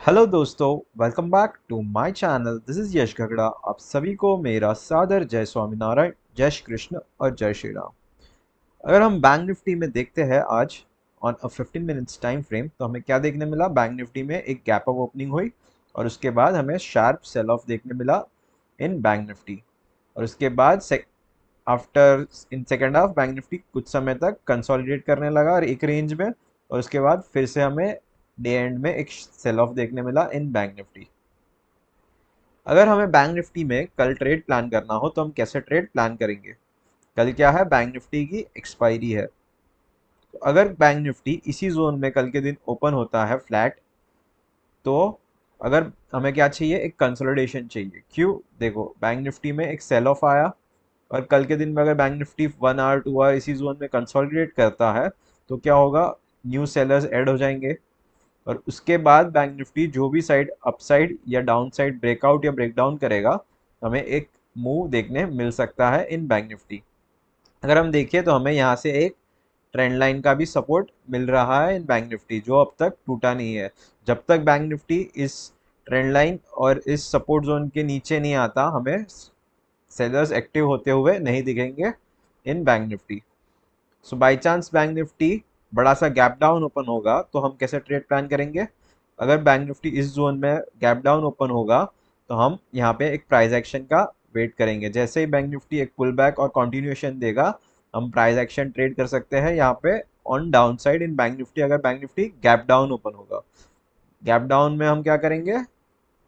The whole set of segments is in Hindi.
हेलो दोस्तों, welcome back to my channel. This is Yash Ghagda. आप सभी को मेरा सादर जय स्वामीनारायण, जय श्री कृष्ण और जय श्री राम। अगर हम बैंक निफ्टी में देखते हैं आज on a 15 minutes time frame, तो हमें क्या देखने मिला। बैंक निफ्टी में एक गैप अप ओपनिंग हुई और उसके बाद हमें शार्प सेल ऑफ देखने मिला इन बैंक निफ्टी। और उसके बाद after in second half bank Nifty कुछ समय तक कंसोलिडेट करने लगा और एक रेंज में, और उसके बाद फिर से हमें डे एंड में एक सेल ऑफ देखने मिला इन बैंक निफ्टी। अगर हमें बैंक निफ्टी में कल ट्रेड प्लान करना हो तो हम कैसे ट्रेड प्लान करेंगे। कल क्या है, बैंक निफ्टी की एक्सपायरी है। तो अगर बैंक निफ्टी इसी जोन में कल के दिन ओपन होता है फ्लैट, तो अगर हमें क्या चाहिए, एक कंसोलिडेशन चाहिए। क्यों, देखो बैंक निफ्टी में एक सेल ऑफ आया और कल के दिन में अगर बैंक निफ्टी 1 आवर 2 आवर इसी जोन में कंसोलिडेट करता है तो क्या होगा, न्यू सेलर्स ऐड हो जाएंगे। और उसके बाद बैंक निफ्टी जो भी साइड अपसाइड या डाउन साइड ब्रेकआउट या ब्रेकडाउन करेगा, हमें एक मूव देखने मिल सकता है इन बैंक निफ्टी। अगर हम देखें तो हमें यहाँ से एक ट्रेंड लाइन का भी सपोर्ट मिल रहा है इन बैंक निफ्टी, जो अब तक टूटा नहीं है। जब तक बैंक निफ्टी इस ट्रेंड लाइन और इस सपोर्ट जोन के नीचे नहीं आता, हमें सेलर्स एक्टिव होते हुए नहीं दिखेंगे in bank nifty. So by chance bank nifty बड़ा सा गैप डाउन ओपन होगा तो हम कैसे ट्रेड प्लान करेंगे। अगर बैंक निफ्टी इस जोन में गैप डाउन ओपन होगा तो हम यहाँ पे एक प्राइस एक्शन का वेट करेंगे। जैसे ही बैंक निफ्टी एक पुल बैक और कंटिन्यूएशन देगा, हम प्राइस एक्शन ट्रेड कर सकते हैं यहाँ पे on down side in bank nifty. अगर bank nifty gap down open होगा, गैप डाउन में हम क्या करेंगे,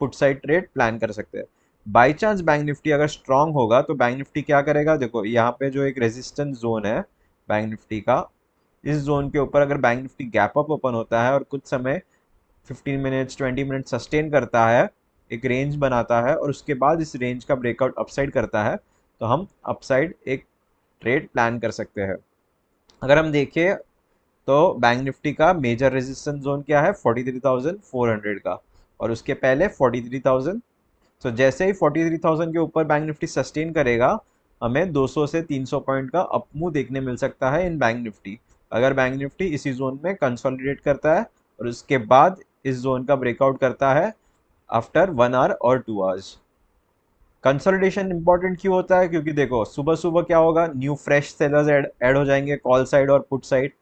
पुट साइड ट्रेड प्लान कर सकते हैं। बाई चांस बैंक निफ्टी अगर स्ट्रांग होगा तो बैंक निफ्टी क्या करेगा, देखो यहाँ पे जो एक रेजिस्टेंस जोन है बैंक निफ्टी का, इस जोन के ऊपर अगर bank nifty gap up open होता है और कुछ समय 15 मिनट्स 20 मिनट सस्टेन करता है, एक रेंज बनाता है और उसके बाद इस रेंज का ब्रेकआउट अपसाइड करता है, तो हम अपसाइड एक ट्रेड प्लान कर सकते हैं। अगर हम देखें तो बैंक निफ्टी का मेजर रेजिस्टेंस जोन क्या है, 43,400 का, और उसके पहले 43,000। तो जैसे ही 43,000 के ऊपर बैंक निफ्टी सस्टेन करेगा, हमें 200 से 300 पॉइंट का अपमूव देखने मिल सकता है इन बैंक निफ्टी। अगर बैंक निफ्टी इसी जोन में कंसोलिडेट करता है और उसके बाद इस जोन का ब्रेकआउट करता है आफ्टर 1 आवर और 2 आवर्स। कंसोलिडेशन इंपॉर्टेंट क्यों होता है, क्योंकि देखो सुबह सुबह क्या होगा, न्यू फ्रेश सेलर्स ऐड हो जाएंगे कॉल साइड और पुट साइड।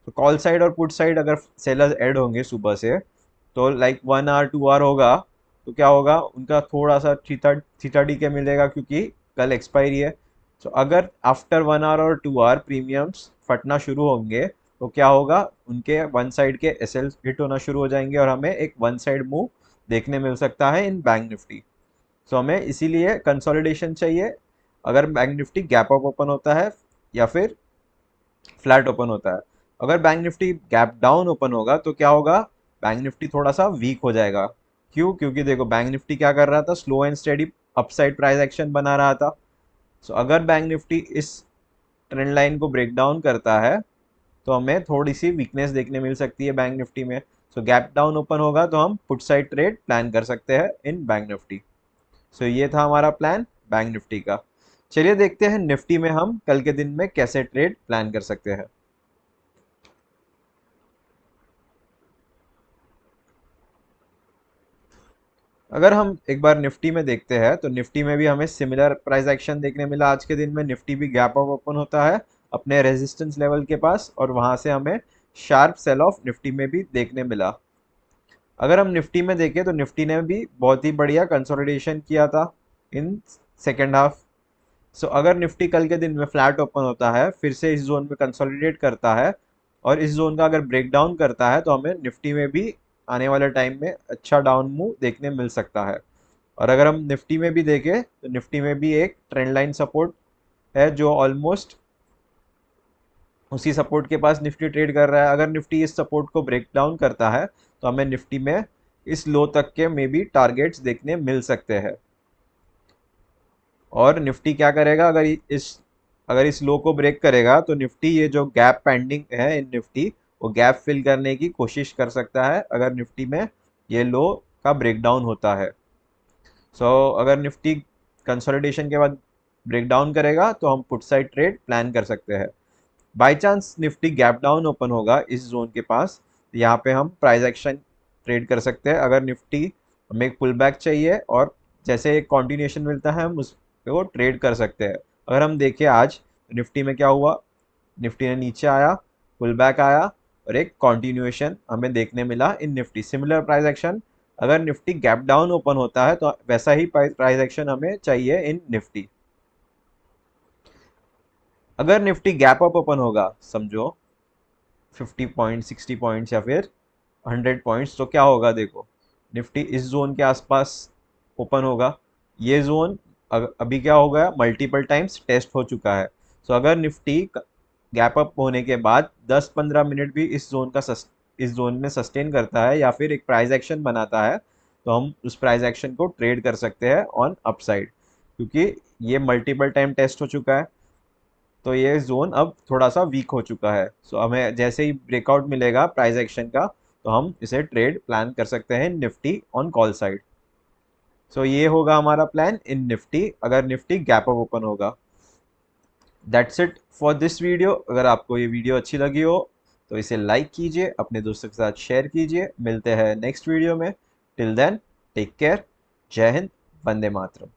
तो कॉल साइड और पुट साइड अगर सेलर्स ऐड होंगे सुबह से, तो लाइक 1 आवर 2 आवर होगा, तो क्या होगा, उनका थोड़ा सा थीटा थीटा डी के मिलेगा क्योंकि कल एक्सपायरी है। तो अगर आफ्टर 1 आवर और 2 आवर प्रीमियम्स फटना शुरू होंगे, तो क्या होगा, उनके वन साइड के एस एल हिट होना शुरू हो जाएंगे और हमें एक वन साइड मूव देखने मिल सकता है इन बैंक निफ्टी। सो हमें इसीलिए कंसोलिडेशन चाहिए अगर bank nifty gap up open होता है या फिर फ्लैट ओपन होता है। अगर bank nifty gap down open होगा तो क्या होगा, बैंक निफ्टी थोड़ा सा वीक हो जाएगा। क्यों, क्योंकि देखो बैंक निफ्टी क्या कर रहा था, slow and steady upside price action बना रहा था। सो अगर बैंक निफ्टी इस ट्रेंड लाइन को ब्रेक डाउन करता है तो हमें थोड़ी सी वीकनेस देखने मिल सकती है बैंक निफ्टी में। सो गैप डाउन ओपन होगा तो हम पुट साइड ट्रेड प्लान कर सकते हैं इन बैंक निफ्टी। सो ये था हमारा प्लान बैंक निफ्टी का। चलिए देखते हैं निफ्टी में हम कल के दिन में कैसे ट्रेड प्लान कर सकते हैं। अगर हम एक बार निफ्टी में देखते हैं तो निफ्टी में भी हमें सिमिलर प्राइस एक्शन देखने मिला। आज के दिन में निफ्टी भी गैप अप ओपन होता है अपने रेजिस्टेंस लेवल के पास और वहां से हमें शार्प सेल ऑफ निफ्टी में भी देखने मिला। अगर हम निफ्टी में देखें तो निफ्टी ने भी बहुत ही बढ़िया कंसोलिडेशन किया था इन सेकेंड हाफ। सो अगर निफ्टी कल के दिन में फ्लैट ओपन होता है, फिर से इस जोन में कंसोलिडेट करता है और इस जोन का अगर ब्रेक डाउन करता है, तो हमें निफ्टी में भी आने वाले टाइम में अच्छा डाउन मूव देखने मिल सकता है। और अगर हम निफ्टी में भी देखें तो निफ्टी में भी एक ट्रेंड लाइन सपोर्ट है जो ऑलमोस्ट उसी सपोर्ट के पास निफ्टी ट्रेड कर रहा है। अगर निफ्टी इस सपोर्ट को ब्रेक डाउन करता है तो हमें निफ्टी में इस लो तक के मे बी टारगेट्स देखने मिल सकते हैं। और निफ्टी क्या करेगा, अगर इस लो को ब्रेक करेगा तो निफ्टी ये जो गैप पेंडिंग है इन निफ्टी, वो गैप फिल करने की कोशिश कर सकता है अगर निफ्टी में ये लो का ब्रेकडाउन होता है। सो अगर निफ्टी कंसोलिडेशन के बाद ब्रेक डाउन करेगा तो हम पुट साइड ट्रेड प्लान कर सकते हैं। By chance Nifty gap down open होगा इस जोन के पास, तो यहाँ पे हम प्राइस एक्शन ट्रेड कर सकते हैं। अगर निफ्टी हमें एक पुल बैक चाहिए और जैसे एक कॉन्टिन्यूशन मिलता है हम उस पे वो ट्रेड कर सकते हैं। अगर हम देखें आज निफ्टी में क्या हुआ, निफ्टी ने नीचे आया, पुल बैक आया और एक कॉन्टिन्यूएशन हमें देखने मिला इन निफ्टी। सिमिलर प्राइस एक्शन अगर निफ्टी गैप डाउन ओपन होता है तो वैसा ही प्राइस एक्शन हमें चाहिए इन निफ्टी। अगर निफ्टी गैप अप ओपन होगा, समझो 50 पॉइंट, 60 पॉइंट्स या फिर 100 पॉइंट्स, तो क्या होगा देखो, निफ्टी इस जोन के आसपास ओपन होगा। ये जोन अभी क्या हो गया, मल्टीपल टाइम्स टेस्ट हो चुका है। सो अगर निफ्टी गैप अप होने के बाद 10-15 मिनट भी इस जोन में सस्टेन करता है या फिर एक प्राइस एक्शन बनाता है, तो हम उस प्राइस एक्शन को ट्रेड कर सकते हैं ऑन अपसाइड, क्योंकि ये मल्टीपल टाइम टेस्ट हो चुका है। तो ये जोन अब थोड़ा सा वीक हो चुका है। सो हमें जैसे ही ब्रेकआउट मिलेगा प्राइस एक्शन का, तो हम इसे ट्रेड प्लान कर सकते हैं निफ्टी ऑन कॉल साइड। सो ये होगा हमारा प्लान इन निफ्टी अगर निफ्टी गैप अप ओपन होगा। That's it for this video. अगर आपको ये वीडियो अच्छी लगी हो तो इसे लाइक कीजिए, अपने दोस्तों के साथ शेयर कीजिए। मिलते हैं नेक्स्ट वीडियो में। Till then take care. जय हिंद, वंदे मातरम।